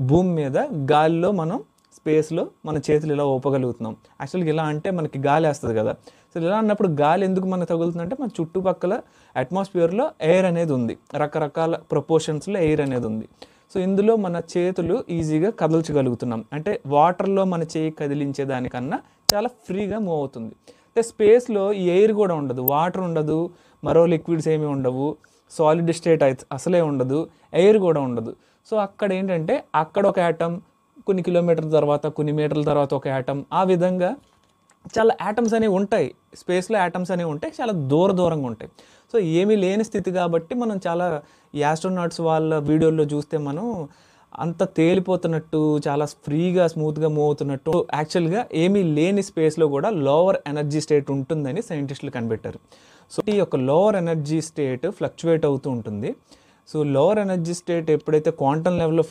భూమి మీద గాలిలో మనం స్పేస్లో మన చేతులు ఇలా ఊపగలుగుతున్నాం. యాక్చువల్గా ఇలా అంటే మనకి గాలి వేస్తుంది కదా. సో ఇలా అన్నప్పుడు గాలి ఎందుకు మనకు తగులుతుందంటే మన చుట్టుపక్కల అట్మాస్ఫియర్లో ఎయిర్ అనేది ఉంది, రకరకాల ప్రపోర్షన్స్లో ఎయిర్ అనేది ఉంది. సో ఇందులో మన చేతులు ఈజీగా కదల్చగలుగుతున్నాం. అంటే వాటర్లో మన చేయి కదిలించే దానికన్నా చాలా ఫ్రీగా మూవ్ అవుతుంది. అంటే స్పేస్లో ఈ ఎయిర్ కూడా ఉండదు, వాటర్ ఉండదు, మరో లిక్విడ్స్ ఏమీ ఉండవు, సాలిడ్ స్టేట్ అయితే అసలే ఉండదు, ఎయిర్ కూడా ఉండదు. సో అక్కడ ఏంటంటే అక్కడ ఒక యాటమ్, కొన్ని కిలోమీటర్ల తర్వాత కొన్ని మీటర్ల తర్వాత ఒక యాటమ్, ఆ విధంగా చాలా యాటమ్స్ అనేవి ఉంటాయి. స్పేస్లో యాటమ్స్ అనేవి ఉంటాయి, చాలా దూరంగా ఉంటాయి. సో ఏమీ లేని స్థితి కాబట్టి మనం చాలా ఈ ఆస్ట్రోనాట్స్ వాళ్ళ వీడియోల్లో చూస్తే మనం అంత తేలిపోతున్నట్టు, చాలా ఫ్రీగా స్మూత్గా మూవ్ అవుతున్నట్టు, యాక్చువల్గా ఏమీ లేని స్పేస్లో కూడా లోవర్ ఎనర్జీ స్టేట్ ఉంటుందని సైంటిస్టులు కనిపెట్టారు. సో ఈ యొక్క లోవర్ ఎనర్జీ స్టేట్ ఫ్లక్చువేట్ అవుతూ ఉంటుంది. సో లోవర్ ఎనర్జీ స్టేట్ ఎప్పుడైతే క్వాంటమ్ లెవెల్లో